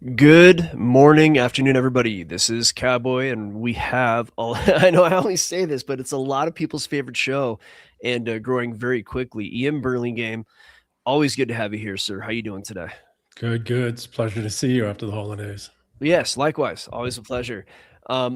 Good morning, afternoon, everybody. This is Cowboy, and we have, I know I always say this, but it's a lot of people's favorite show and growing very quickly. EM Burlingame, always good to have you here, sir. How you doing today? Good, good. It's a pleasure to see you after the holidays. Yes, likewise. Always a pleasure.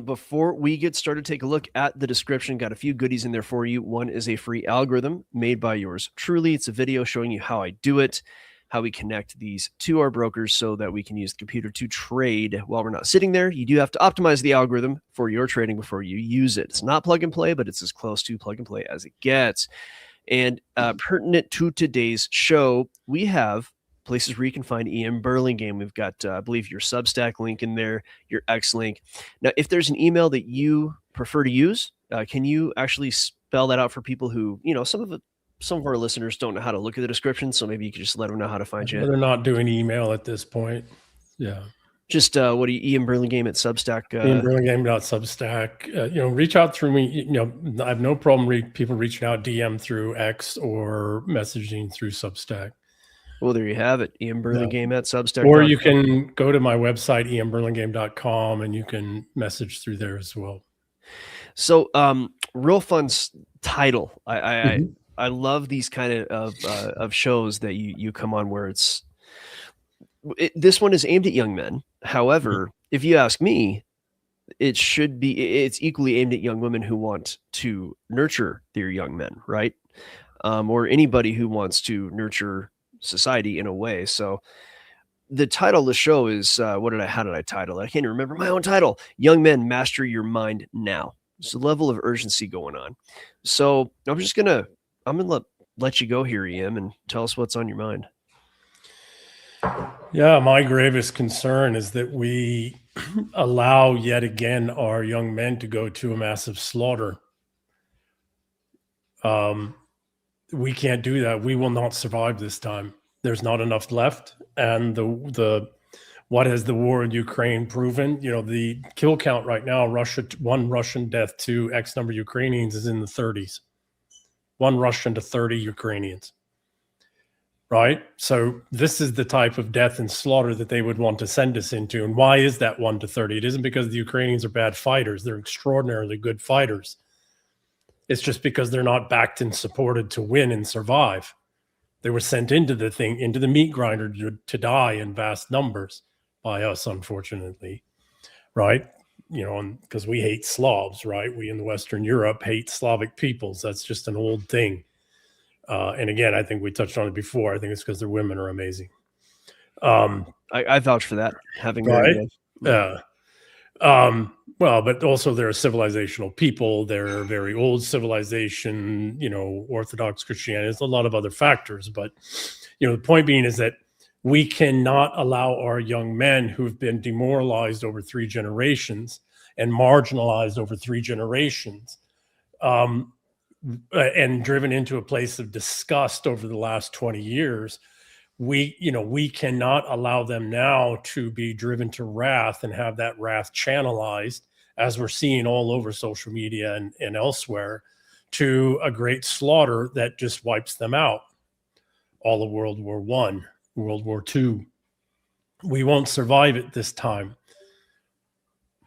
Before we get started, take a look at the description. Got a few goodies in there for you. One is a free algorithm made by yours truly. It's a video showing you how I do it, how we connect these to our brokers so that we can use the computer to trade while we're not sitting there. You do have to optimize the algorithm for your trading before you use it. It's not plug and play, but it's as close to plug and play as it gets. And pertinent to today's show, we have places where you can find EM Burlingame. We've got, I believe, your Substack link in there, your X link. Now, if there's an email that you prefer to use, can you actually spell that out for people who, some of our listeners don't know how to look at the description, so maybe you could just let them know how to find you. They're not doing email at this point. Yeah. Just what do you, EM Burlingame at Substack? Burlingame.substack. Reach out through me. I have no problem people reaching out DM through X or messaging through Substack. Well, there you have it. EM Burlingame at Substack. Or you can go to my website, emburlingame.com, and you can message through there as well. So, real fun title. I love these kind of shows that you come on where this one is aimed at young men. However, if you ask me, it's equally aimed at young women who want to nurture their young men, right? Or anybody who wants to nurture society in a way. So the title of the show is how did I title it? I can't even remember my own title. Young Men Master Your Mind Now. There's a level of urgency going on. So I'm gonna let you go here, EM, and tell us what's on your mind. Yeah, my gravest concern is that we allow yet again our young men to go to a massive slaughter. We can't do that. We will not survive this time. There's not enough left, and what has the war in Ukraine proven? The kill count right now, one Russian death to X number of Ukrainians is in the 30s. One Russian to 30 Ukrainians. Right? So this is the type of death and slaughter that they would want to send us into. And why is that 1 to 30? It isn't because the Ukrainians are bad fighters. They're extraordinarily good fighters. It's just because they're not backed and supported to win and survive. They were sent into the meat grinder to die in vast numbers by us, unfortunately. Right? Because we hate Slavs, right? We in Western Europe hate Slavic peoples. That's just an old thing. And again, I think we touched on it before. I think it's because their women are amazing. I vouch for that. Having right, but also they're a civilizational people. They're a very old civilization. Orthodox Christianity. There's a lot of other factors, but the point being is that we cannot allow our young men who've been demoralized over 3 generations and marginalized over 3 generations. And driven into a place of disgust over the last 20 years, we cannot allow them now to be driven to wrath and have that wrath channelized, as we're seeing all over social media and elsewhere, to a great slaughter that just wipes them out. All of World War I, World War II. We won't survive it this time.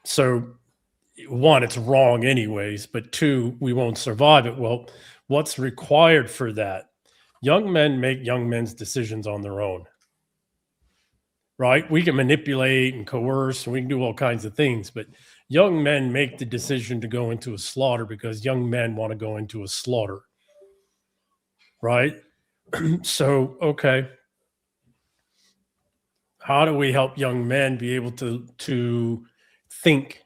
So 1, it's wrong anyways, but 2, we won't survive it. Well, what's required for that? Young men make young men's decisions on their own, right? We can manipulate and coerce, and we can do all kinds of things, but young men make the decision to go into a slaughter because young men want to go into a slaughter, right? So, okay. How do we help young men be able to think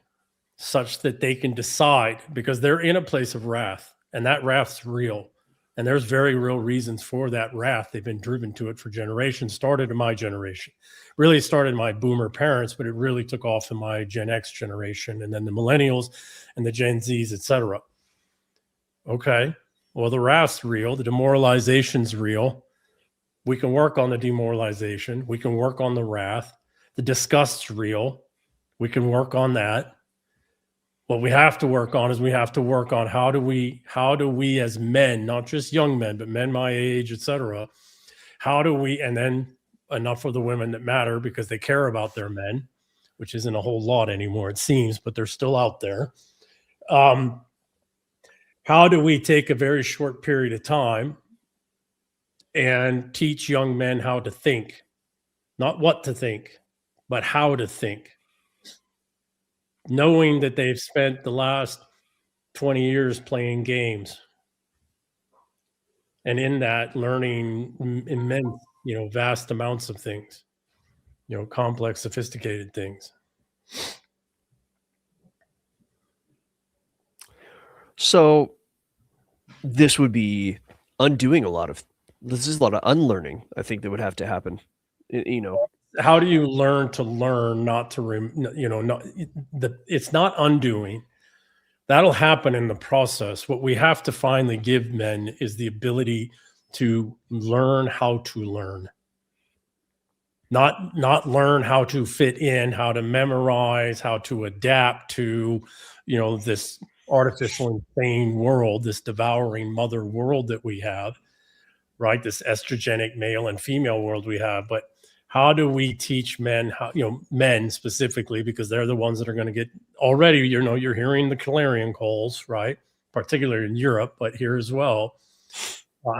such that they can decide, because they're in a place of wrath, and that wrath's real, and there's very real reasons for that wrath. They've been driven to it for generations. Started in my generation, really started in my boomer parents, but it really took off in my Gen X generation, and then the millennials and the Gen Zs, etc. Okay, well, the wrath's real, the demoralization's real. We can work on the demoralization, we can work on the wrath, the disgust's real, we can work on that. What we have to work on is how do we as men, not just young men, but men my age, etc. How do we, and then enough for the women that matter because they care about their men, which isn't a whole lot anymore, it seems, but they're still out there. How do we take a very short period of time and teach young men how to think? Not what to think, but how to think. Knowing that they've spent the last 20 years playing games. And in that, learning immense, vast amounts of things, complex, sophisticated things. So this would be undoing this is a lot of unlearning, I think, that would have to happen. How do you learn to learn, not to, it's not undoing. That'll happen in the process. What we have to finally give men is the ability to learn how to learn. Not learn how to fit in, how to memorize, how to adapt to, this artificial, insane world, this devouring mother world that we have, right? This estrogenic male and female world we have. But how do we teach men how, men specifically, because they're the ones that are going to get already, you're hearing the clarion calls, right? Particularly in Europe, but here as well.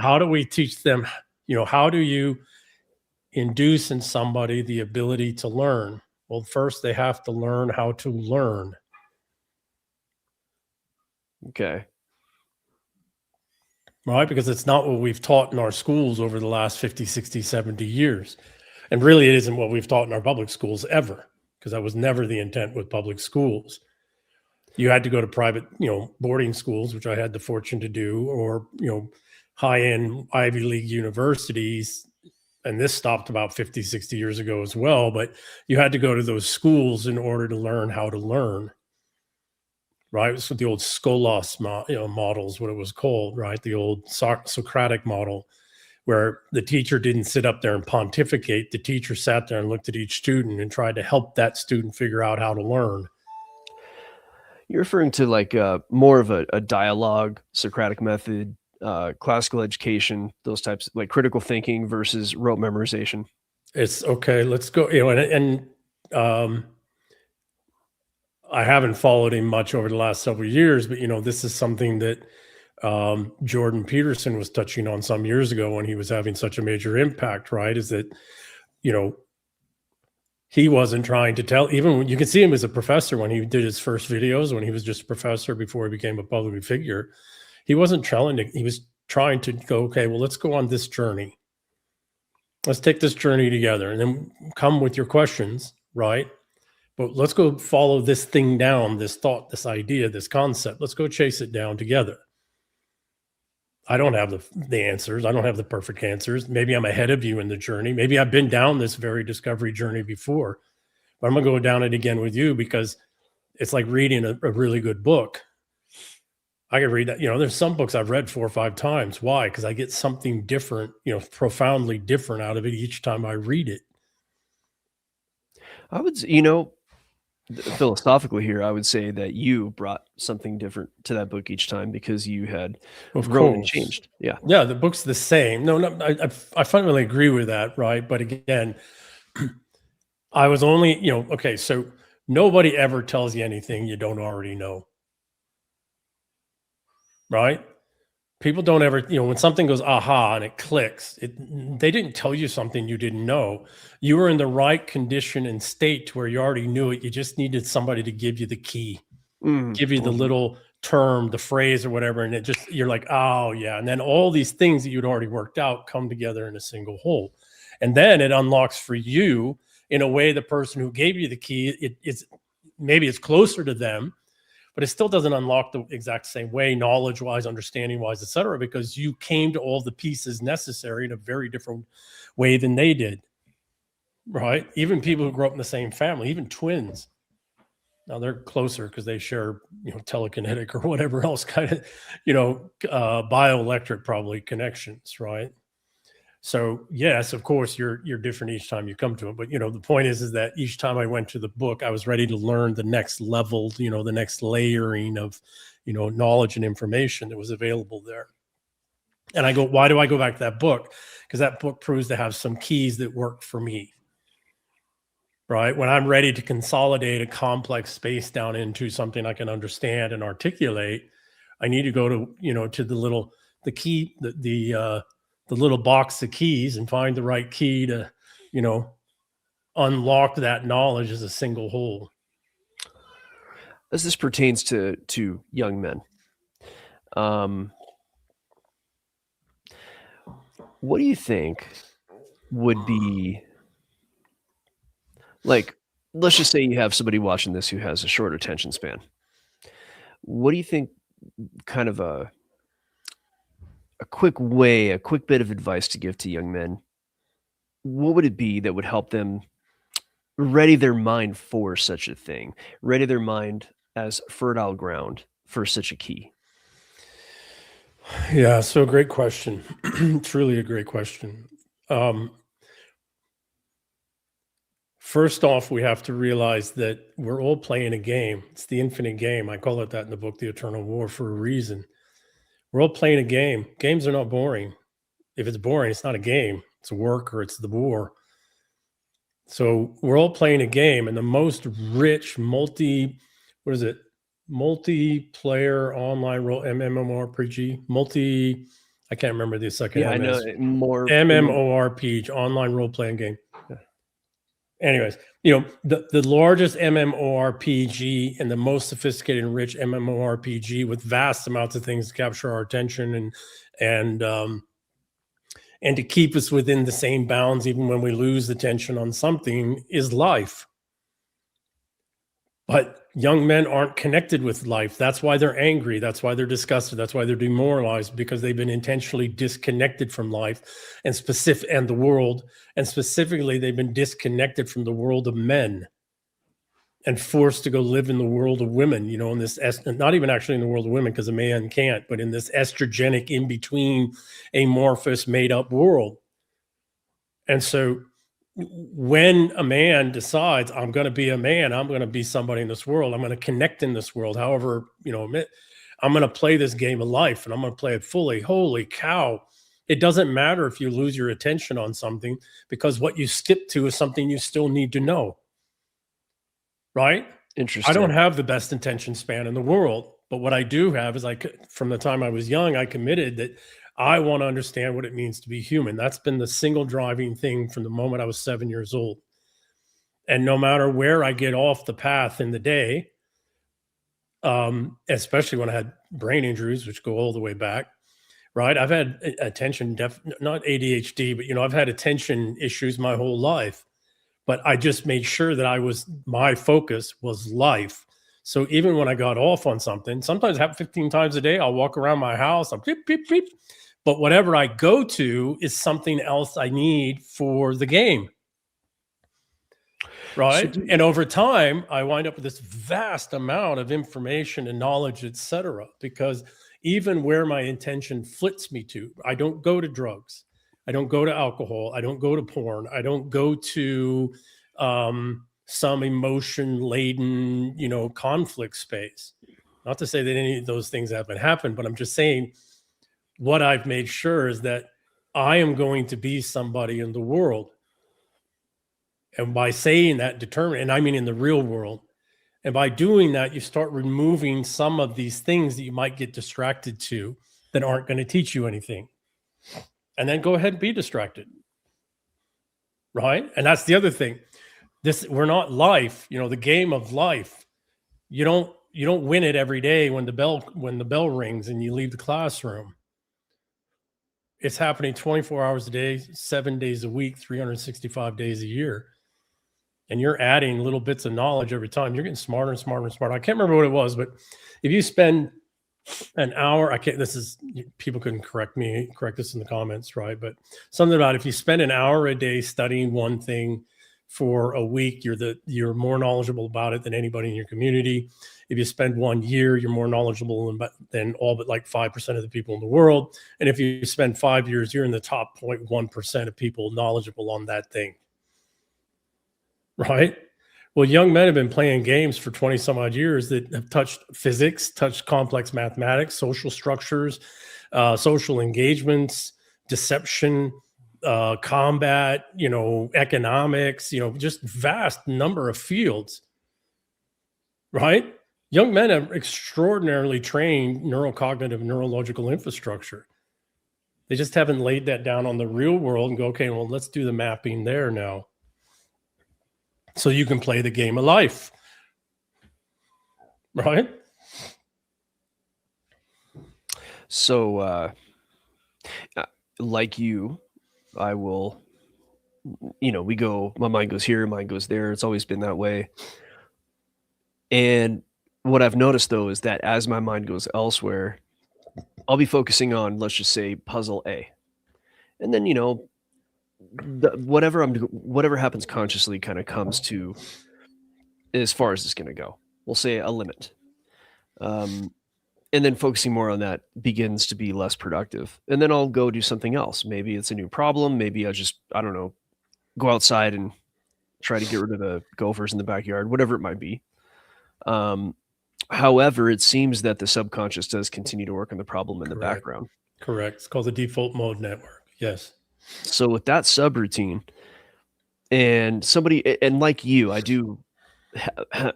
How do we teach them, how do you induce in somebody the ability to learn? Well, first they have to learn how to learn. Okay. Right? Because it's not what we've taught in our schools over the last 50, 60, 70 years. And really, it isn't what we've taught in our public schools ever, because that was never the intent with public schools. You had to go to private, boarding schools, which I had the fortune to do, or, high-end Ivy League universities. And this stopped about 50, 60 years ago as well. But you had to go to those schools in order to learn how to learn. Right? So the old Scholos model is what it was called, right? The old Socratic model, where the teacher didn't sit up there and pontificate. The teacher sat there and looked at each student and tried to help that student figure out how to learn. You're referring to like more of a dialogue, Socratic method, classical education, those types, like critical thinking versus rote memorization. It's okay. Let's go. I haven't followed him much over the last several years, but this is something that Jordan Peterson was touching on some years ago when he was having such a major impact, right? Is that, he wasn't trying to tell, even when you can see him as a professor when he did his first videos, when he was just a professor before he became a public figure, he wasn't he was trying to go, okay, well, let's go on this journey. Let's take this journey together and then come with your questions, right? But let's go follow this thing down, this thought, this idea, this concept. Let's go chase it down together. I don't have the answers. I don't have the perfect answers. Maybe I'm ahead of you in the journey. Maybe I've been down this very discovery journey before, but I'm going to go down it again with you, because it's like reading a really good book. I can read that. There's some books I've read 4 or 5 times. Why? Because I get something different, profoundly different out of it each time I read it. I would, philosophically here, I would say that you brought something different to that book each time because you had grown and changed. Yeah. Yeah. The book's the same. No, I fundamentally agree with that. Right. But again, I was only, okay. So nobody ever tells you anything you don't already know. Right. People don't ever, when something goes aha and it clicks, they didn't tell you something you didn't know. You were in the right condition and state where you already knew it. You just needed somebody to give you the key, give you the little term, the phrase or whatever. And you're like, oh yeah. And then all these things that you'd already worked out come together in a single whole. And then it unlocks for you in a way, the person who gave you the key, maybe it's closer to them, but it still doesn't unlock the exact same way, knowledge-wise, understanding-wise, et cetera, because you came to all the pieces necessary in a very different way than they did, right? Even people who grew up in the same family, even twins. Now they're closer because they share, telekinetic or whatever else kind of, bioelectric probably connections, right? So yes, of course, you're different each time you come to it. But, the point is that each time I went to the book, I was ready to learn the next level, the next layering of, knowledge and information that was available there. And I go, why do I go back to that book? Because that book proves to have some keys that work for me. Right? When I'm ready to consolidate a complex space down into something I can understand and articulate, I need to go to, to the little box of keys and find the right key to, unlock that knowledge as a single whole. As this pertains to young men, what do you think would be, like, let's just say you have somebody watching this who has a short attention span. What do you think, kind of a quick bit of advice to give to young men? What would it be that would help them ready their mind for such a thing, ready their mind as fertile ground for such a key? Yeah, so great question. Truly a great question. First off, we have to realize that we're all playing a game. It's the infinite game. I call it that in the book, The Eternal War, for a reason. We're all playing a game. Games are not boring. If it's boring, it's not a game. It's a work, or it's the war. So we're all playing a game, and the most rich multiplayer online role, MMORPG, I can't remember the second. Yeah, I know more MMORPG, online role-playing game. Anyways, the largest MMORPG and the most sophisticated and rich MMORPG with vast amounts of things to capture our attention and to keep us within the same bounds, even when we lose attention on something, is life. But young men aren't connected with life. That's why they're angry. That's why they're disgusted. That's why they're demoralized, because they've been intentionally disconnected from life and the world. And specifically, they've been disconnected from the world of men and forced to go live in the world of women, in this, not even actually in the world of women, because a man can't, but in this estrogenic, in-between, amorphous, made-up world. And so when a man decides, I'm going to be a man, I'm going to be somebody in this world, I'm going to connect in this world, however, I'm going to play this game of life, and I'm going to play it fully. Holy cow. It doesn't matter if you lose your attention on something, because what you skip to is something you still need to know. Right? Interesting. I don't have the best attention span in the world, but what I do have is, from the time I was young, I committed that I want to understand what it means to be human. That's been the single driving thing from the moment I was 7 years old. And no matter where I get off the path in the day, especially when I had brain injuries, which go all the way back, right? I've had attention, not ADHD, but, I've had attention issues my whole life. But I just made sure that my focus was life. So even when I got off on something, sometimes it happens 15 times a day, I'll walk around my house, I'm beep, beep, beep. But whatever I go to is something else I need for the game. Right? So and over time, I wind up with this vast amount of information and knowledge, etc. Because even where my intention flits me to, I don't go to drugs. I don't go to alcohol. I don't go to porn. I don't go to some emotion-laden, conflict space. Not to say that any of those things haven't happened, but I'm just saying what I've made sure is that I am going to be somebody in the world. And by saying that, and I mean in the real world. And by doing that, you start removing some of these things that you might get distracted to that aren't going to teach you anything. And then go ahead and be distracted. Right? And that's the other thing. We're not life, the game of life. You don't win it every day when the bell rings and you leave the classroom. It's happening 24 hours a day, 7 days a week, 365 days a year. And you're adding little bits of knowledge every time. You're getting smarter and smarter and smarter. I can't remember what it was, but if you spend an hour, people can correct this in the comments, right? But something about if you spend an hour a day studying one thing for a week, you're more knowledgeable about it than anybody in your community. If you spend 1 year, you're more knowledgeable than all but 5% of the people in the world. And if you spend 5 years, you're in the top 0.1% of people knowledgeable on that thing. Right? Well, young men have been playing games for 20 some odd years that have touched physics, touched complex mathematics, social structures, social engagements, deception, combat, economics, just vast number of fields, right? Young men have extraordinarily trained neurocognitive, neurological infrastructure. They just haven't laid that down on the real world and go, okay, well, let's do the mapping there now. So you can play the game of life, right? So, like you, I will, my mind goes here, mine goes there. It's always been that way. And what I've noticed, though, is that as my mind goes elsewhere, I'll be focusing on, let's just say, puzzle A. And then, whatever happens consciously kind of comes to as far as it's going to go. We'll say a limit. And then focusing more on that begins to be less productive. And then I'll go do something else. Maybe it's a new problem. Maybe I don't know, go outside and try to get rid of the gophers in the backyard, whatever it might be. However, it seems that the subconscious does continue to work on the problem in the background. Correct. It's called the default mode network. Yes. So with that subroutine and like you, I do,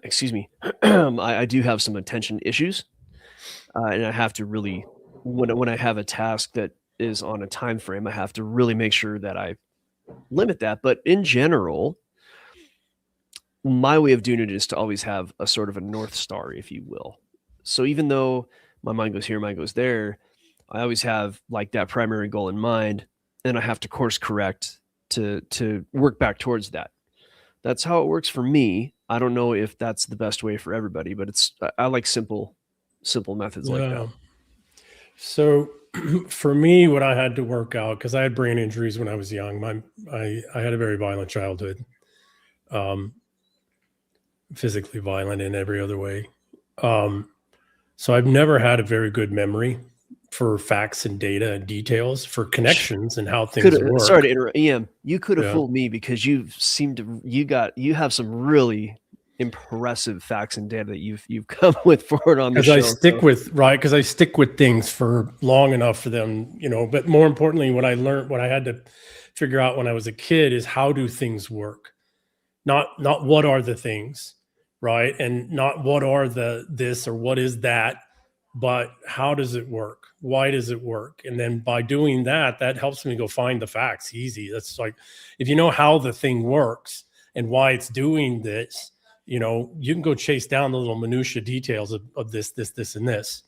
excuse me, I do have some attention issues. And I have to really, when I have a task that is on a time frame, I have to really make sure that I limit that. But in general, my way of doing it is to always have a sort of a North Star, if you will. So even though my mind goes here, mine goes there, I always have like that primary goal in mind, and I have to course correct to work back towards that. That's how it works for me. I don't know if that's the best way for everybody, but I like simple methods like that. So for me, what I had to work out, because I had brain injuries when I was young, I had a very violent childhood. Physically violent in every other way. So I've never had a very good memory for facts and data and details, for connections and how things work. Sorry to interrupt, EM. You could have fooled me because you have some really impressive facts and data that you've come with forward on the show. Because I stick with things for long enough for them, but more importantly, what I had to figure out when I was a kid is how do things work? Not what are the things, right? And not what are this or what is that, but how does it work? Why does it work? And then by doing that helps me go find the facts easy. That's like, if you know how the thing works and why it's doing this, you can go chase down the little minutia details of this, and this.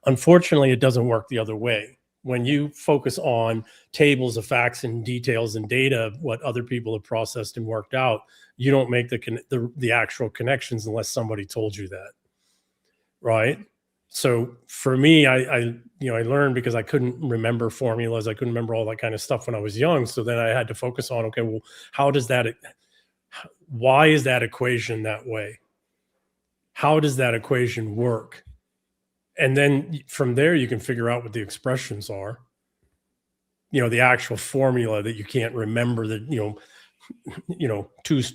Unfortunately, it doesn't work the other way. When you focus on tables of facts and details and data, what other people have processed and worked out, you don't make the actual connections unless somebody told you that, right? So for me, I learned because I couldn't remember formulas, I couldn't remember all that kind of stuff when I was young. So then I had to focus on, okay, well, why is that equation that way? How does that equation work? And then from there, you can figure out what the expressions are. The actual formula that you can't remember, that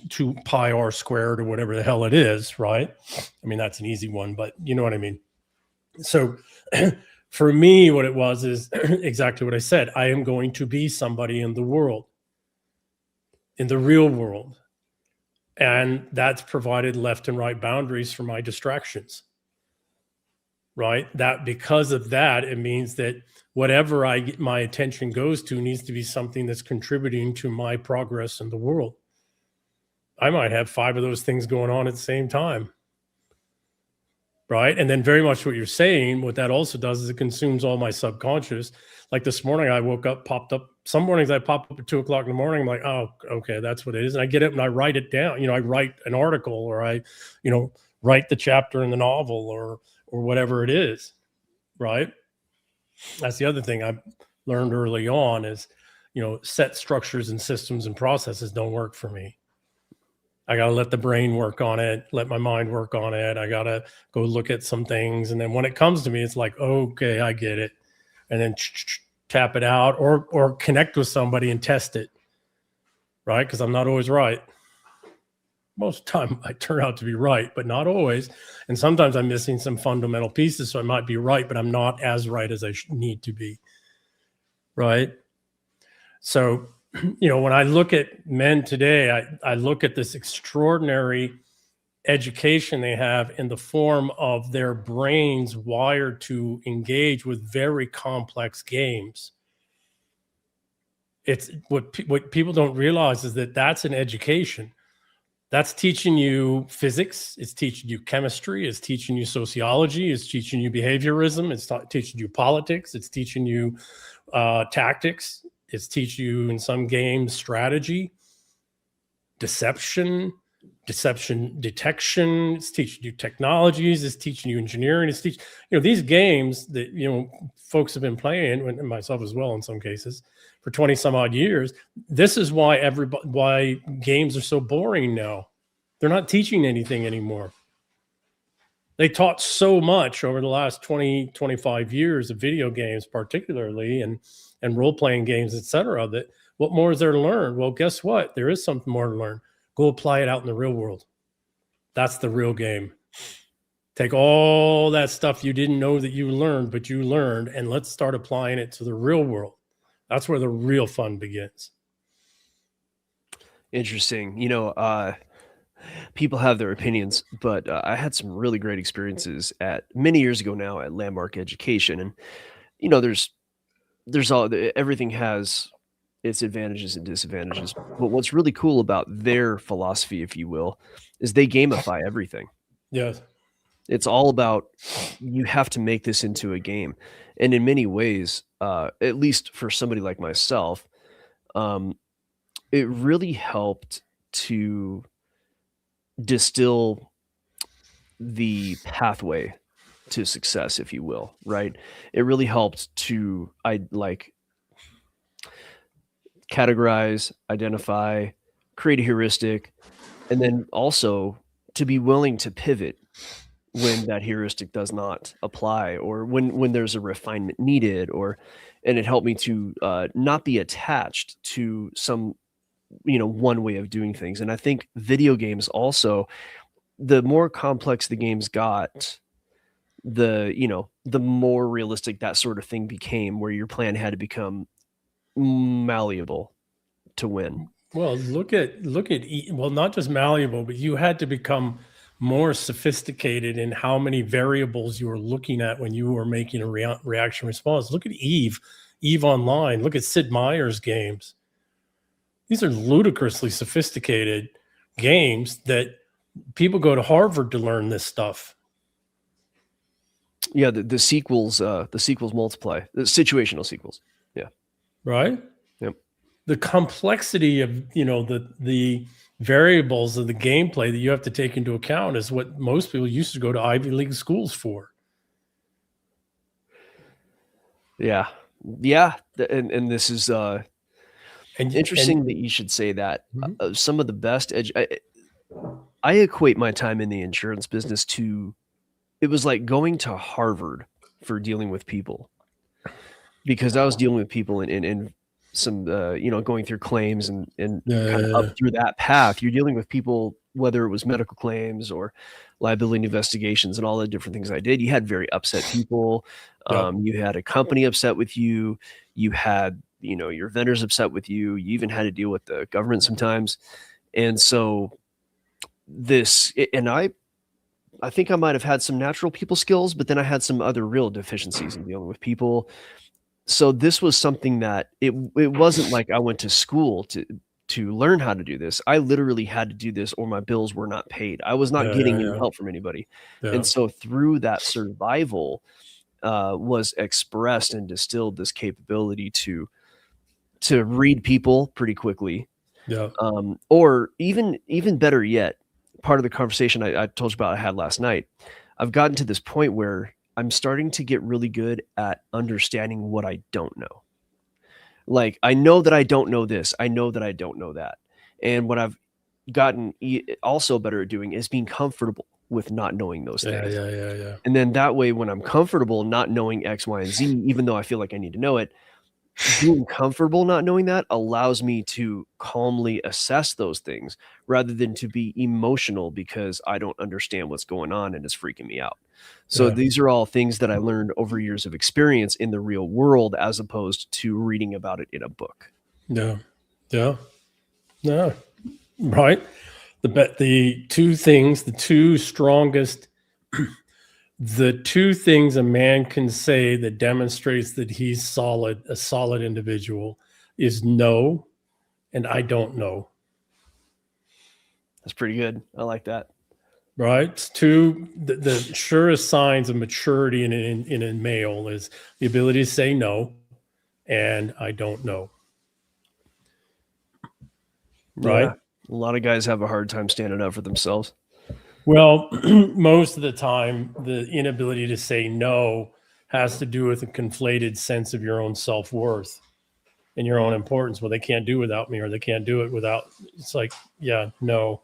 2 pi r squared or whatever the hell it is, right? I mean, that's an easy one, but you know what I mean. So for me, what it was is exactly what I said. I am going to be somebody in the world, in the real world. And that's provided left and right boundaries for my distractions. Right? That because of that, it means that whatever my attention goes to needs to be something that's contributing to my progress in the world. I might have 5 of those things going on at the same time. Right? And then very much what you're saying, what that also does is it consumes all my subconscious. Like this morning, I woke up, popped up. Some mornings I pop up at 2 o'clock in the morning. I'm like, oh, okay, that's what it is. And I get up and I write it down. I write an article, or I, write the chapter in the novel, or whatever it is, right? That's the other thing I learned early on is, set structures and systems and processes don't work for me. I got to let the brain work on it, let my mind work on it. I got to go look at some things. And then when it comes to me, it's like, okay, I get it. And then tap it out or connect with somebody and test it, right? Because I'm not always right. Most of the time I turn out to be right, but not always. And sometimes I'm missing some fundamental pieces. So I might be right, but I'm not as right as I need to be. right? So, when I look at men today, I look at this extraordinary education they have in the form of their brains wired to engage with very complex games. It's what people don't realize is that that's an education. That's teaching you physics, it's teaching you chemistry, it's teaching you sociology, it's teaching you behaviorism, it's teaching you politics, it's teaching you tactics, it's teaching you in some games strategy, deception detection, it's teaching you technologies, it's teaching you engineering, it's teaching these games that folks have been playing, and myself as well in some cases, for 20 some odd years. This is why games are so boring now. They're not teaching anything anymore. They taught so much over the last 20 25 years of video games particularly, and role-playing games, etc., that what more is there to learn? Well, guess what? There is something more to learn. Go apply it out in the real world. That's the real game. Take all that stuff you didn't know that you learned, but you learned, and let's start applying it to the real world. That's where the real fun begins. Interesting. People have their opinions, but I had some really great experiences many years ago now at Landmark Education, and everything has its advantages and disadvantages. But what's really cool about their philosophy, if you will, is they gamify everything. Yes. It's all about, you have to make this into a game. And in many ways, at least for somebody like myself, it really helped to distill the pathway to success, if you will, right? It really helped to categorize, identify, create a heuristic, and then also to be willing to pivot when that heuristic does not apply, or when there's a refinement needed, and it helped me to not be attached to some one way of doing things. And I think video games also, the more complex the games got, the more realistic that sort of thing became, where your plan had to become malleable to win. Well, look at well, not just malleable, but you had to become more sophisticated in how many variables you were looking at when you were making a reaction response. Look at Eve Online. Look at Sid Meier's games. These are ludicrously sophisticated games that people go to Harvard to learn this stuff. Yeah, the sequels multiply. The situational sequels. Yeah. Right? Yep. The complexity of, the variables of the gameplay that you have to take into account is what most people used to go to Ivy League schools for. Yeah. Yeah. And this is interesting that you should say that. Mm-hmm. Some of the best I equate my time in the insurance business to, it was like going to Harvard for dealing with people, because I was dealing with people in some, going through claims and kind of up through that path. You're dealing with people, whether it was medical claims or liability investigations and all the different things I did. You had very upset people. You had a company upset with you. You had, your vendors upset with you. You even had to deal with the government sometimes. And so I think I might have had some natural people skills, but then I had some other real deficiencies in dealing with people. So this was something that it wasn't like I went to school to learn how to do this. I literally had to do this or my bills were not paid. I was not getting any help from anybody. Yeah. And so through that survival was expressed and distilled this capability to read people pretty quickly. Yeah. Or even better yet, part of the conversation I told you about I had last night, I've gotten to this point where I'm starting to get really good at understanding what I don't know. Like, I know that I don't know this. I know that I don't know that. And what I've gotten also better at doing is being comfortable with not knowing those things. Yeah. And then that way, when I'm comfortable not knowing X, Y, and Z, even though I feel like I need to know it, being comfortable not knowing that allows me to calmly assess those things rather than to be emotional because I don't understand what's going on and it's freaking me out. So Yeah. these are all things that I learned over years of experience in the real world as opposed to reading about it in a book. Yeah. Yeah. Yeah. Right. The two things, the two strongest, the two things a man can say that demonstrates that he's solid, a solid individual, is no and I don't know. That's pretty good. I like that. Right. It's two, the surest signs of maturity in a male is the ability to say no and I don't know. Right. Yeah. A lot of guys have a hard time standing up for themselves. Well, most of the time, the inability to say no has to do with a conflated sense of your own self-worth and your own importance. Well, they can't do without me, or they can't do it without. It's like, yeah, no,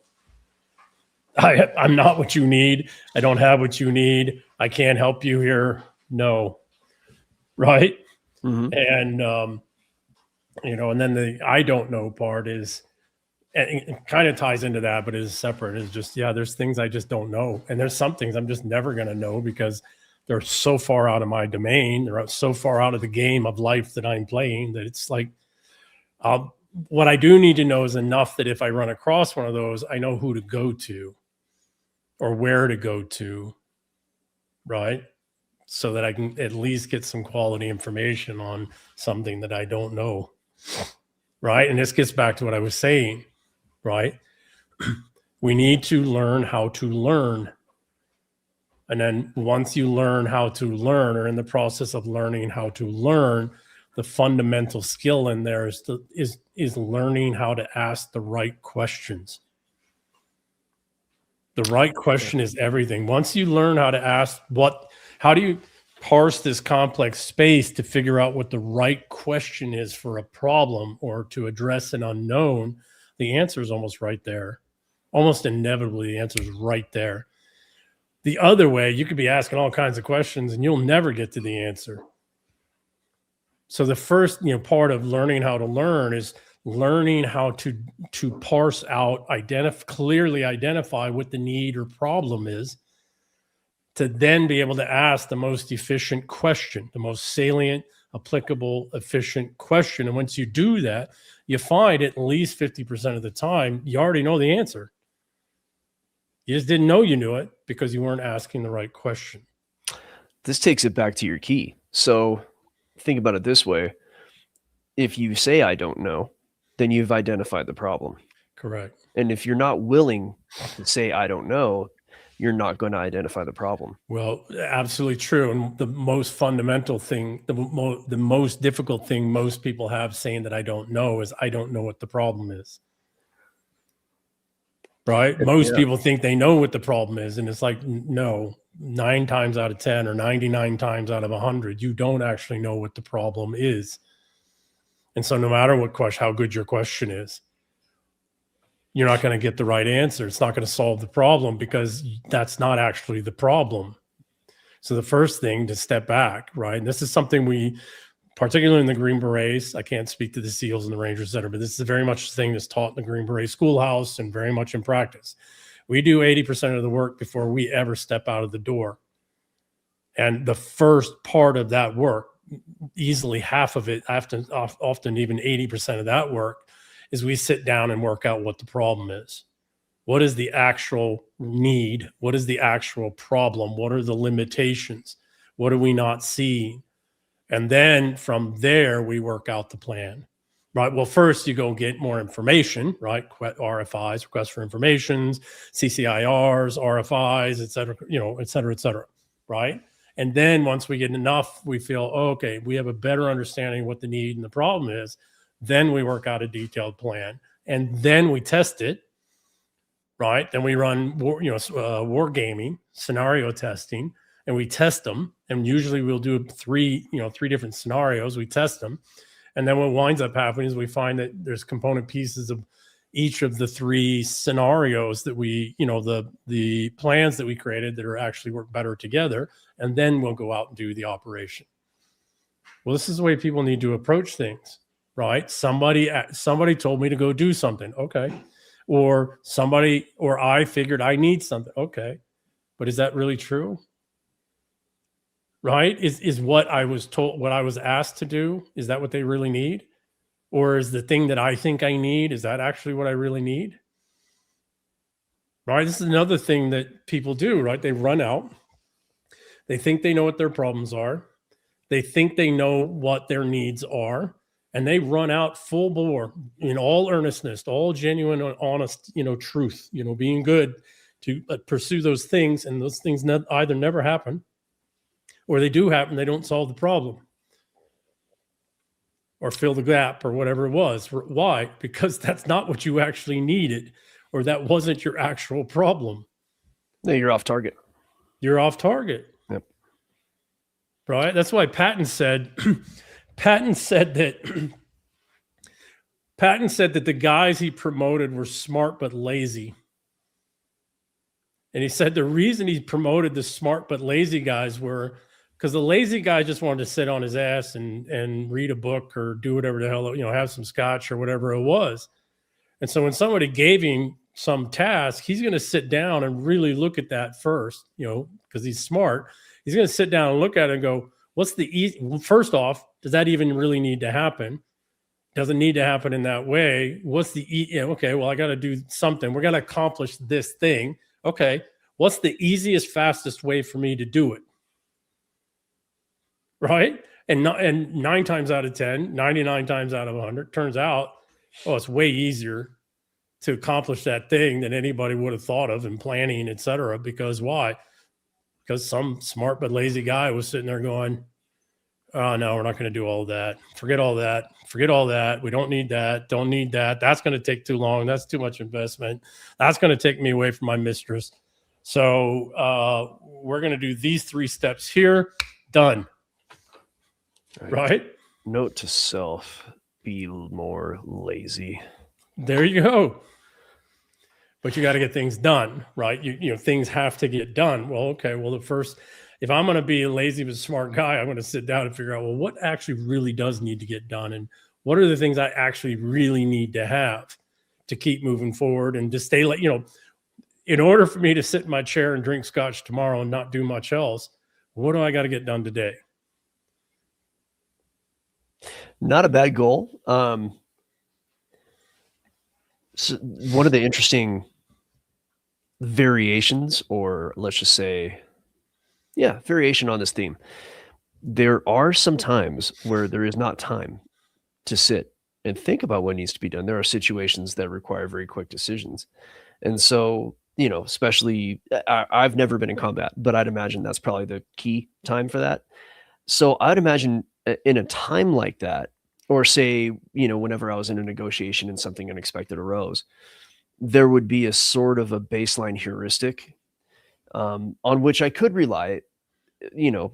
I'm not what you need. I don't have what you need. I can't help you here. No. Right. Mm-hmm. And, and then the I don't know part is, and it kind of ties into that, but it is separate. It's just, yeah, there's things I just don't know. And there's some things I'm just never going to know because they're so far out of my domain. They're so far out of the game of life that I'm playing that it's like, what I do need to know is enough that if I run across one of those, I know who to go to or where to go to, right? So that I can at least get some quality information on something that I don't know, right? And this gets back to what I was saying, right? We need to learn how to learn. And then once you learn how to learn, or in the process of learning how to learn, the fundamental skill in there is learning how to ask the right questions. The right question is everything. Once you learn how to ask how do you parse this complex space to figure out what the right question is for a problem or to address an unknown, the answer is almost right there. Almost inevitably, the answer is right there. The other way, you could be asking all kinds of questions and you'll never get to the answer. So the first, part of learning how to learn is learning how to parse out, clearly identify what the need or problem is, to then be able to ask the most efficient question, the most salient, applicable, efficient question. And once you do that, you find at least 50% of the time, you already know the answer. You just didn't know you knew it because you weren't asking the right question. This takes it back to your key. So think about it this way. If you say, I don't know, then you've identified the problem. Correct. And if you're not willing to say, I don't know, you're not going to identify the problem. Well, absolutely true. And the most fundamental thing, the most difficult thing most people have saying that I don't know is I don't know what the problem is. Right? Most people think they know what the problem is. And it's like, no, 9 times out of 10 or 99 times out of 100, you don't actually know what the problem is. And so no matter how good your question is, you're not going to get the right answer. It's not going to solve the problem because that's not actually the problem. So the first thing to step back, right? And this is something we, particularly in the Green Berets, I can't speak to the SEALs and the Rangers Center, but this is very much the thing that's taught in the Green Beret schoolhouse and very much in practice. We do 80% of the work before we ever step out of the door. And the first part of that work, easily half of it, often even 80% of that work, is we sit down and work out what the problem is. What is the actual need? What is the actual problem? What are the limitations? What are we not seeing? And then from there, we work out the plan, right? Well, first you go get more information, right? RFIs, requests for informations, CCIRs, RFIs, et cetera, right? And then once we get enough, we feel, okay, we have a better understanding of what the need and the problem is. Then we work out a detailed plan and then we test it, right? Then we run war gaming, scenario testing, and we test them. And usually we'll do three different scenarios. We test them. And then what winds up happening is we find that there's component pieces of each of the 3 scenarios that we, the plans that we created that are actually work better together. And then we'll go out and do the operation. Well, this is the way people need to approach things, right? Somebody told me to go do something. Okay. Or I figured I need something. Okay. But is that really true? Right? Is what I was told, what I was asked to do, is that what they really need? Or is the thing that I think I need, is that actually what I really need? Right? This is another thing that people do, right? They run out. They think they know what their problems are. They think they know what their needs are, and they run out full bore in all earnestness, all genuine, honest, truth, being good to pursue those things. And those things either never happen, or they do happen. They don't solve the problem or fill the gap or whatever it was. Why? Because that's not what you actually needed, or that wasn't your actual problem. No, you're off target. You're off target. Yep. Right. That's why Patton said that the guys he promoted were smart but lazy. And he said the reason he promoted the smart but lazy guys were because the lazy guy just wanted to sit on his ass and read a book or do whatever the hell, have some scotch or whatever it was. And so when somebody gave him some task, he's going to sit down and really look at that first, because he's smart. He's going to sit down and look at it and go, what's the easy? Well, first off, does that even really need to happen? Doesn't need to happen in that way. What's the okay, well, I got to do something. We're going to accomplish this thing. Okay, what's the easiest, fastest way for me to do it? Right? And 9 times out of 10, 99 times out of 100, turns out, it's way easier to accomplish that thing than anybody would have thought of in planning, et cetera. Because why? Because some smart but lazy guy was sitting there going, oh, no, we're not going to do all that. Forget all that. Forget all that. We don't need that. Don't need that. That's going to take too long. That's too much investment. That's going to take me away from my mistress. So we're going to do these 3 steps here. Done. Right? Note to self, be more lazy. There you go. But you got to get things done, right? Things have to get done. Well, okay. Well, if I'm going to be a lazy but smart guy, I'm going to sit down and figure out, well, what actually really does need to get done, and what are the things I actually really need to have to keep moving forward and to stay in order for me to sit in my chair and drink scotch tomorrow and not do much else, what do I got to get done today? Not a bad goal. So one of the interesting variations, or let's just say, variation on this theme. There are some times where there is not time to sit and think about what needs to be done. There are situations that require very quick decisions. And so, especially I've never been in combat, but I'd imagine that's probably the key time for that. So I'd imagine in a time like that, or say, whenever I was in a negotiation and something unexpected arose, there would be a sort of a baseline heuristic on which I could rely,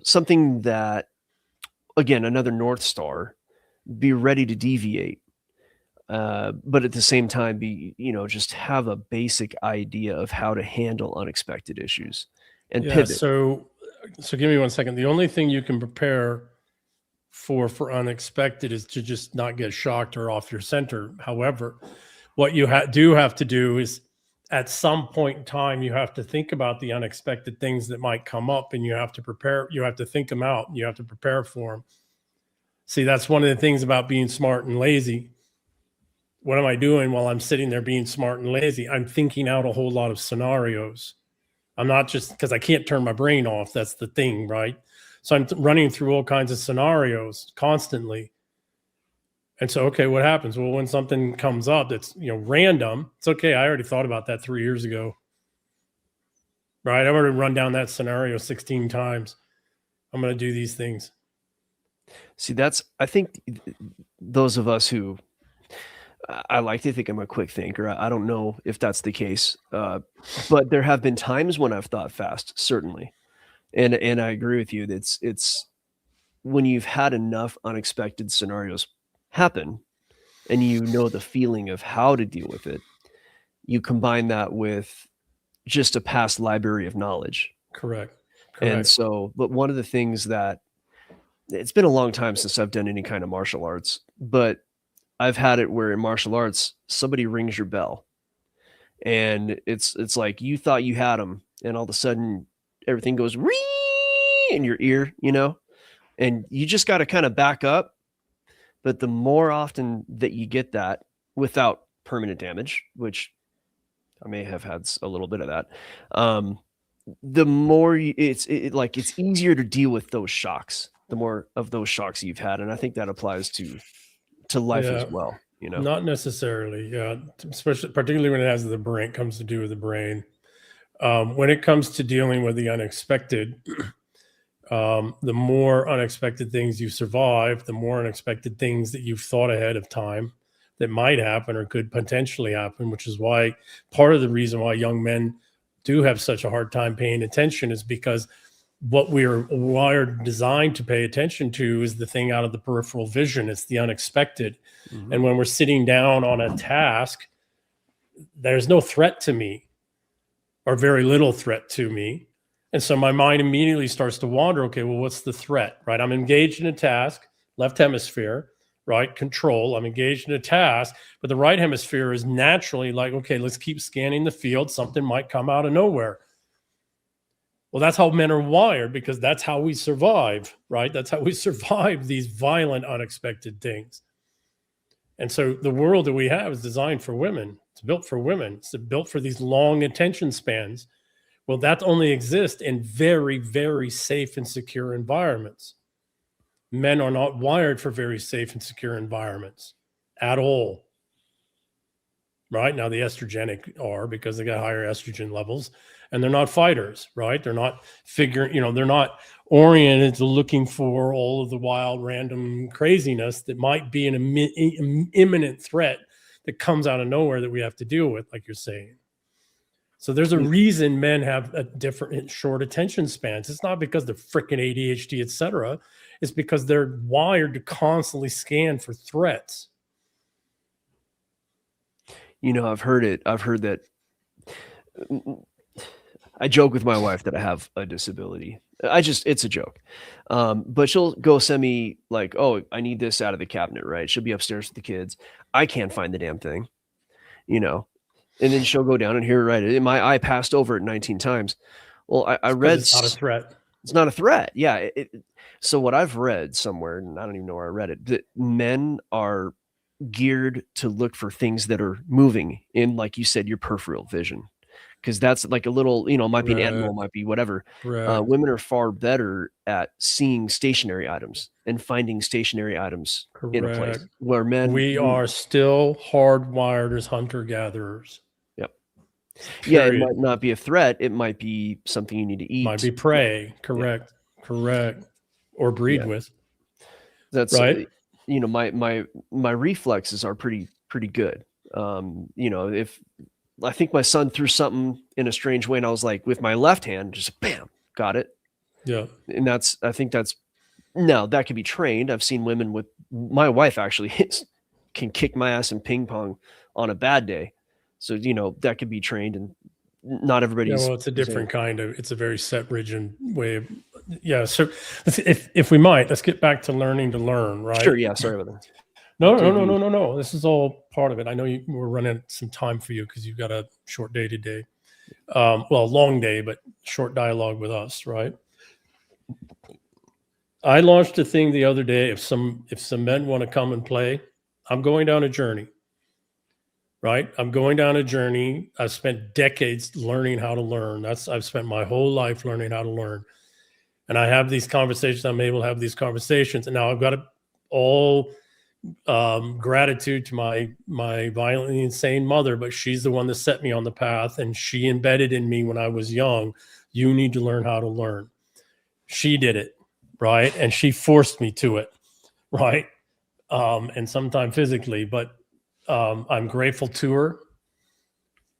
something that, again, another North Star, be ready to deviate. But at the same time, just have a basic idea of how to handle unexpected issues and pivot. So give me 1 second. The only thing you can prepare for unexpected is to just not get shocked or off your center. However, what you do have to do is at some point in time, you have to think about the unexpected things that might come up, and you have to prepare. You have to think them out. You have to prepare for them. See, that's one of the things about being smart and lazy. What am I doing while I'm sitting there being smart and lazy? I'm thinking out a whole lot of scenarios. I'm not just, because I can't turn my brain off. That's the thing, right? So I'm running through all kinds of scenarios constantly. And so, okay, what happens? Well, when something comes up that's, random, it's okay. I already thought about that 3 years ago, right? I've already run down that scenario 16 times. I'm going to do these things. See, I think those of us who, I like to think I'm a quick thinker. I don't know if that's the case, but there have been times when I've thought fast, certainly. And I agree with you. It's when you've had enough unexpected scenarios happen and the feeling of how to deal with it, you combine that with just a past library of knowledge. Correct. And so, but one of the things that it's been a long time since I've done any kind of martial arts, but I've had it where in martial arts, somebody rings your bell and it's like you thought you had them, and all of a sudden everything goes "Ree" in your ear, and you just got to kind of back up. But the more often that you get that without permanent damage, which I may have had a little bit of that, the more it's easier to deal with those shocks. The more of those shocks you've had, and I think that applies to life as well. Not necessarily, yeah. Especially, particularly when it has comes to do with the brain. When it comes to dealing with the unexpected, the more unexpected things you survive, the more unexpected things that you've thought ahead of time that might happen or could potentially happen, which is why part of the reason why young men do have such a hard time paying attention is because what we're wired, designed to pay attention to is the thing out of the peripheral vision. It's the unexpected. Mm-hmm. And when we're sitting down on a task, there's no threat to me or very little threat to me. And so my mind immediately starts to wander. Okay, well, what's the threat, right? I'm engaged in a task, left hemisphere, right? Control, I'm engaged in a task, but the right hemisphere is naturally like, okay, let's keep scanning the field. Something might come out of nowhere. Well, that's how men are wired, because that's how we survive, right? That's how we survive these violent, unexpected things. And so the world that we have is designed for women. It's built for women. It's built for these long attention spans. Well, that only exists in very, very safe and secure environments. Men are not wired for very safe and secure environments at all. Right? Now the estrogenic are, because they got higher estrogen levels, and they're not fighters, right? They're not they're not oriented to looking for all of the wild, random craziness that might be an imminent threat that comes out of nowhere that we have to deal with, like you're saying. So there's a reason men have a different short attention spans. It's not because they're freaking ADHD, et cetera. It's because they're wired to constantly scan for threats. I've heard that. I joke with my wife that I have a disability. It's a joke. But she'll go send me like, oh, I need this out of the cabinet, right? She'll be upstairs with the kids. I can't find the damn thing, and then she'll go down and hear it right. My eye passed over it 19 times. Well, I read it's not a threat. It's not a threat. Yeah. So what I've read somewhere, and I don't even know where I read it, that men are geared to look for things that are moving in, like you said, your peripheral vision, because that's like a little, might be an animal, might be whatever. Women are far better at seeing stationary items and finding stationary items in a place, where men, we are still hardwired as hunter-gatherers. Yep. Yeah, it might not be a threat. It might be something you need to eat. Might be prey. Correct. Or breed with. That's right. My reflexes are pretty good. If I think my son threw something in a strange way, and I was like, with my left hand, just bam, got it. Yeah. And I think that's, now that can be trained. I've seen women with, my wife actually can kick my ass in ping pong on a bad day. So, that could be trained, and not everybody's. Yeah, well, it's a different kind of, it's a very set, rigid way of, yeah. So if we might, let's get back to learning to learn, right? Sure. Yeah. Sorry about that. No. This is all part of it. I know we're running some time for you because you've got a short day today. Well, long day, but short dialogue with us, right? I launched a thing the other day. If some men want to come and play, I'm going down a journey. Right? I'm going down a journey. I've spent decades learning how to learn. I've spent my whole life learning how to learn. And I have these conversations. I'm able to have these conversations. And now I've got all gratitude to my violently insane mother, but she's the one that set me on the path. And she embedded in me when I was young, you need to learn how to learn. She did it, right? And she forced me to it, right? And sometimes physically, but I'm grateful to her,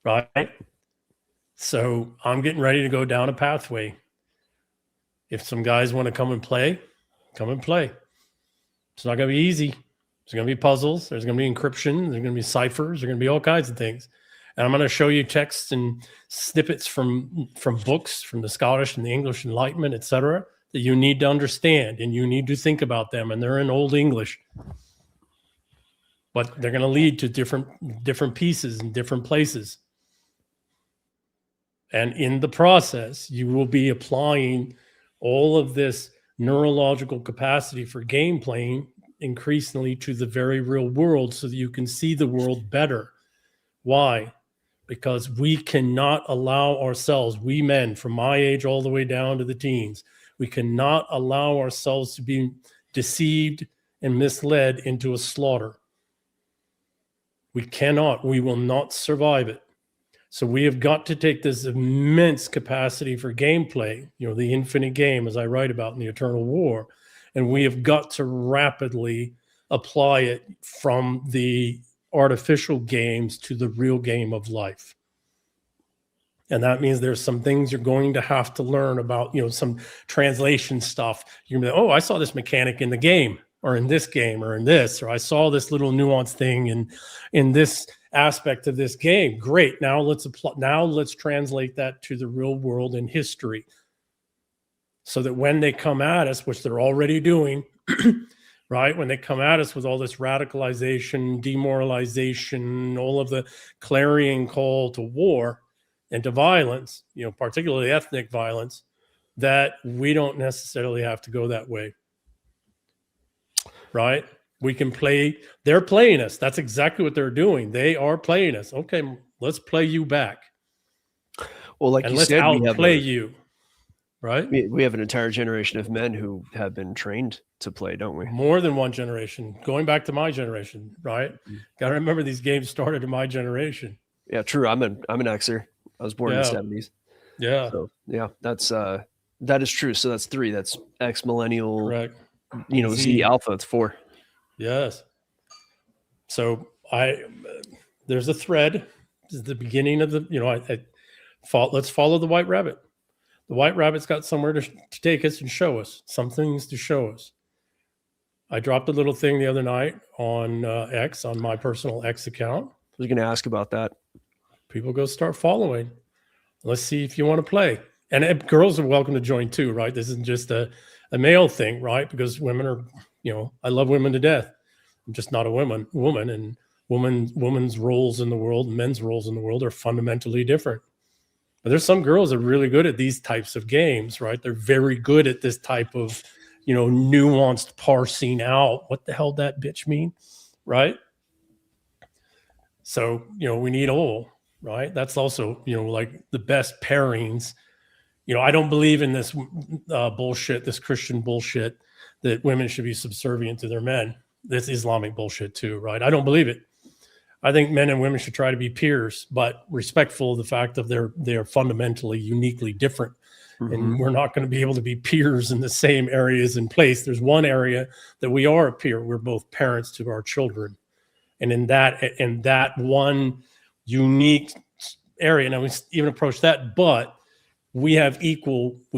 right? So I'm getting ready to go down a pathway. If some guys want to come and play, come and play. It's not going to be easy. There's going to be puzzles. There's going to be encryption. There's going to be ciphers. There's going to be all kinds of things. And I'm going to show you texts and snippets from books, from the Scottish and the English Enlightenment, etc., that you need to understand and you need to think about them, and they're in Old English, but they're going to lead to different pieces in different places. And in the process, you will be applying all of this neurological capacity for game playing increasingly to the very real world so that you can see the world better. Why? Because we cannot allow ourselves, we men from my age all the way down to the teens, we cannot allow ourselves to be deceived and misled into a slaughter. We cannot, we will not survive it. So we have got to take this immense capacity for gameplay, the infinite game, as I write about in The Eternal War, and we have got to rapidly apply it from the artificial games to the real game of life. And that means there's some things you're going to have to learn about, some translation stuff. You're going to be like, oh, I saw this mechanic in the game, or in this game, or in this, or I saw this little nuanced thing in this aspect of this game. Great. Now let's translate that to the real world in history, so that when they come at us, which they're already doing, right? When they come at us with all this radicalization, demoralization, all of the clarion call to war and to violence, particularly ethnic violence, that we don't necessarily have to go that way, right? We can play. They're playing us. That's exactly what they're doing. They are playing us. Okay, let's play you back. Well, like and you let's said, outplay you, right? We have an entire generation of men who have been trained to play, don't we? More than one generation. Going back to my generation, right? Mm-hmm. Got to remember these games started in my generation. Yeah, true. I'm an Xer. I was born in the 70s. Yeah. So yeah, that is true. So that's 3. That's X millennial. Correct. Z alpha. It's 4. Yes. So there's a thread. This is the beginning of the, let's follow the white rabbit. The white rabbit's got somewhere to take us and show us some things to show us. I dropped a little thing the other night on X, on my personal X account. I was going to ask about that. People go start following. Let's see if you want to play. And girls are welcome to join too, right? This isn't just a male thing, right? Because women are, I love women to death. I'm just not a woman, and women's roles in the world, men's roles in the world are fundamentally different. But there's some girls that are really good at these types of games, right? They're very good at this type of, nuanced parsing out what the hell that bitch mean, right? So, we need all, right? That's also, like the best pairings. I don't believe in this bullshit, this Christian bullshit that women should be subservient to their men. This Islamic bullshit too, right? I don't believe it. I think men and women should try to be peers, but respectful of the fact that they're fundamentally, uniquely different. Mm-hmm. And we're not going to be able to be peers in the same areas in place. There's one area that we are a peer. We're both parents to our children. And in that one unique area, now we even approach that, but we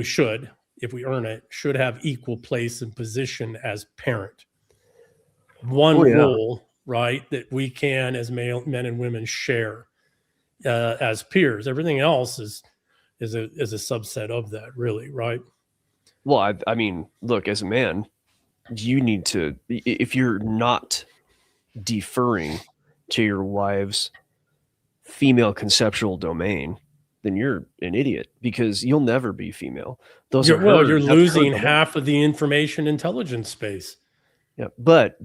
should, if we earn it, should have equal place and position as parent. One role, right, that we can as men and women share as peers. Everything else is a subset of that, really, right? Well, I mean, look, as a man, you need to, if you're not deferring to your wife's female conceptual domain, then you're an idiot, because you'll never be female. You're losing half of the information intelligence space. Yeah, but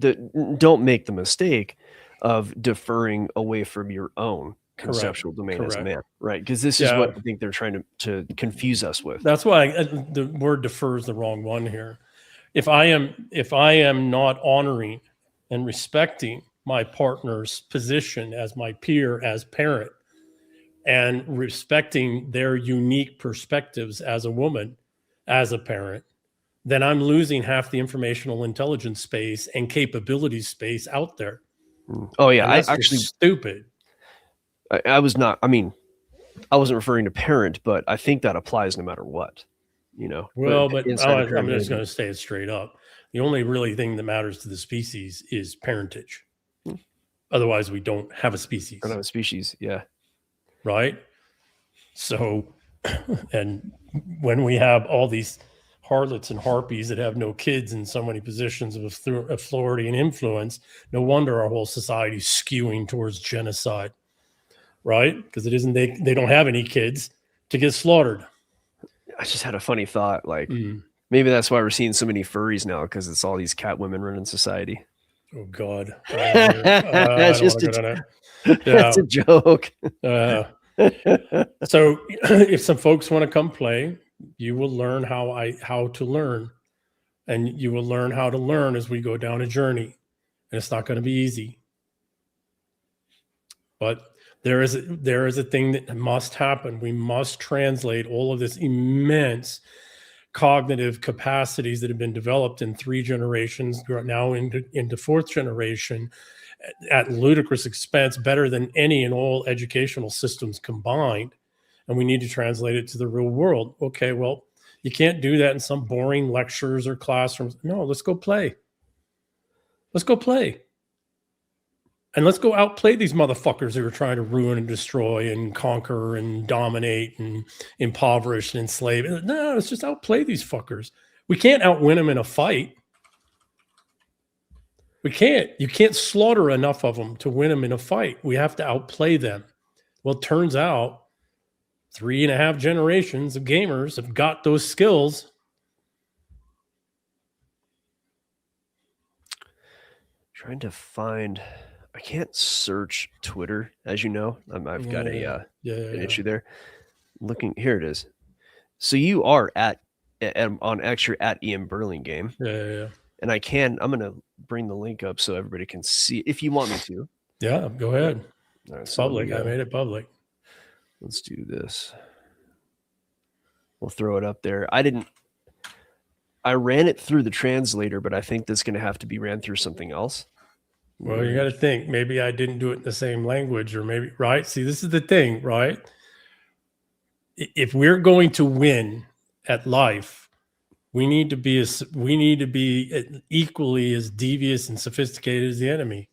don't make the mistake of deferring away from your own conceptual domain as a man, right? Because this is what I think they're trying to confuse us with. That's why the word defer is the wrong one here. If I am not honoring and respecting my partner's position as my peer, as parent, and respecting their unique perspectives as a woman, as a parent, then I'm losing half the informational intelligence space and capability space out there. Oh yeah, I actually stupid. I wasn't referring to parent, but I think that applies no matter what, Well, but I'm just going to say it straight up. The only really thing that matters to the species is parentage. Otherwise, we don't have a species. Don't have a species, yeah. Right? So, and when we have all these harlots and harpies that have no kids in so many positions of authority and influence, no wonder our whole society is skewing towards genocide, right? Because it isn't they don't have any kids to get slaughtered. I just had a funny thought, like maybe that's why we're seeing so many furries now, because it's all these cat women running society. Oh God, I don't want to go down that. That's a joke. So if some folks want to come play, you will learn how to learn, and you will learn how to learn as we go down a journey, and it's not going to be easy. But there is a thing that must happen. We must translate all of this immense cognitive capacities that have been developed in 3 generations, now into 4th generation, at ludicrous expense, better than any and all educational systems combined. And we need to translate it to the real world. Okay, well, you can't do that in some boring lectures or classrooms. No, let's go play. Let's go play. And let's go outplay these motherfuckers who are trying to ruin and destroy and conquer and dominate and impoverish and enslave. No, let's just outplay these fuckers. We can't outwin them in a fight. We can't. You can't slaughter enough of them to win them in a fight. We have to outplay them. Well, it turns out 3.5 generations of gamers have got those skills. Trying to find... I can't search Twitter, as you know. I've got an issue there. Looking, here it is. So you are on X, you're at EM Burlingame. Yeah. And I'm going to bring the link up so everybody can see, if you want me to. Yeah, go ahead. All right, it's public. I made it public. Let's do this. We'll throw it up there. I ran it through the translator, but I think that's going to have to be ran through something else. Well, you got to think, maybe I didn't do it in the same language, or maybe, right? See, this is the thing, right? If we're going to win at life, we need to be equally as devious and sophisticated as the enemy.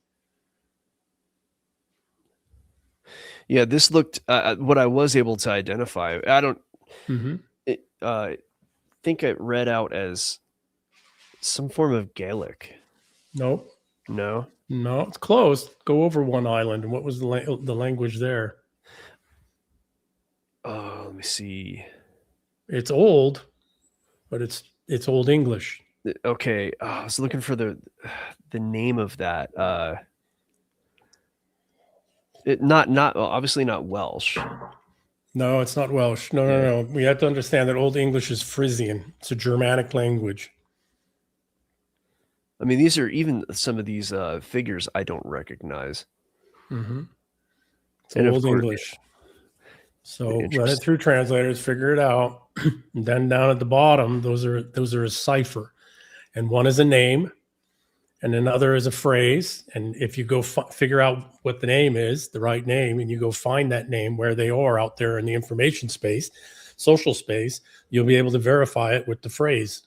Yeah, this looked what I was able to identify. I don't think it read out as some form of Gaelic. Nope. No, it's close. Go over one island. And what was the language there? Oh, let me see. It's old, but it's Old English. Okay, I was looking for the name of that. Obviously not Welsh. No, it's not Welsh. No. We have to understand that Old English is Frisian. It's a Germanic language. I mean, these are even some of these figures I don't recognize. It's Old English. So run it through translators, figure it out. And then down at the bottom, those are a cipher, and one is a name, and another is a phrase. And if you go figure out what the name is, the right name, and you go find that name where they are out there in the information space, social space, you'll be able to verify it with the phrase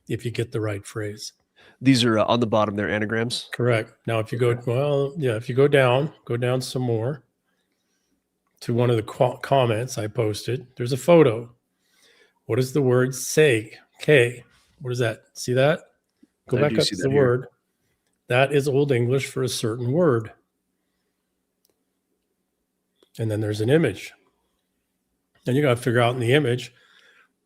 if you get the right phrase. These are on the bottom, they're anagrams? Correct. Now, if you if you go down some more to one of the comments I posted, there's a photo. What does the word say? K. What is that? See that? Go back up to the word. That is Old English for a certain word. And then there's an image. And you got to figure out in the image,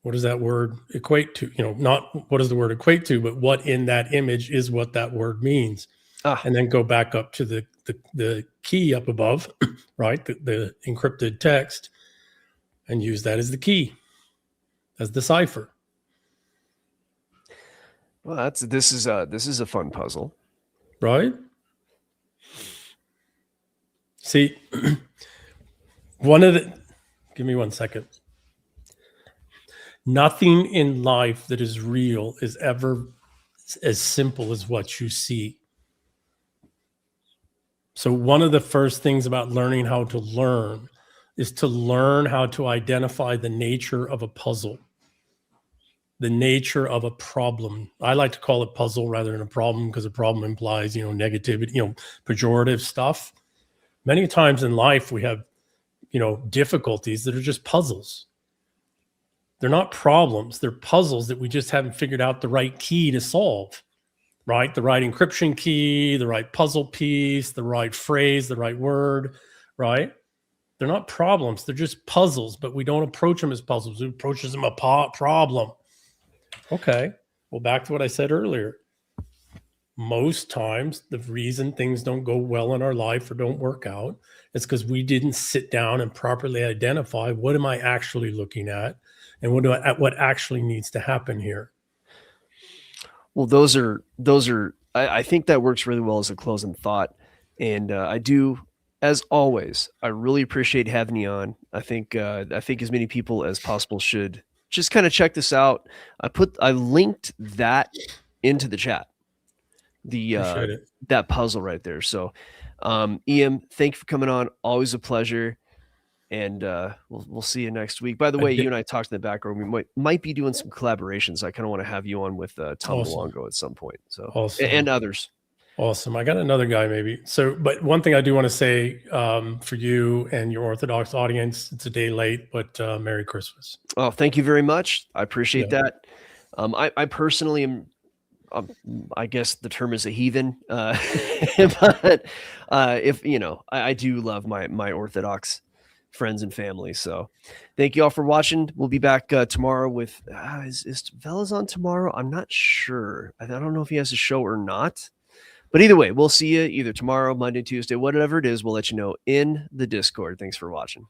what does that word equate to? Not what does the word equate to, but what in that image is what that word means. And then go back up to the key up above, right? The encrypted text, and use that as the key, as the cipher. Well, this is a fun puzzle, right? See, give me 1 second. Nothing in life that is real is ever as simple as what you see. So one of the first things about learning how to learn is to learn how to identify the nature of a puzzle, the nature of a problem. I like to call it puzzle rather than a problem, because a problem implies, negativity, pejorative stuff. Many times in life we have, difficulties that are just puzzles. They're not problems. They're puzzles that we just haven't figured out the right key to solve, right? The right encryption key, the right puzzle piece, the right phrase, the right word, right? They're not problems. They're just puzzles, but we don't approach them as puzzles. We approach them a problem. Okay. Well, back to what I said earlier. Most times, the reason things don't go well in our life or don't work out is because we didn't sit down and properly identify what am I actually looking at and what actually needs to happen here. Well, I think that works really well as a closing thought. And I do, as always, I really appreciate having you on. I think as many people as possible should just kind of check this out. I linked that into the chat. Appreciate it. That puzzle right there. So EM, thank you for coming on. Always a pleasure. And we'll see you next week. By the way, you and I talked in the background. We might be doing some collaborations. I kind of want to have you on with Tom Luongo at some point. So and others. Awesome. I got another guy maybe. So, but one thing I do want to say for you and your Orthodox audience, it's a day late, but Merry Christmas. Oh, thank you very much. I appreciate that. I personally am, I guess the term is a heathen, but if I do love my Orthodox friends and family. So thank you all for watching. We'll be back tomorrow with is Velas on tomorrow? I'm not sure. I don't know if he has a show or not, but either way, we'll see you either tomorrow, Monday, Tuesday, whatever it is. We'll let you know in the Discord. Thanks for watching.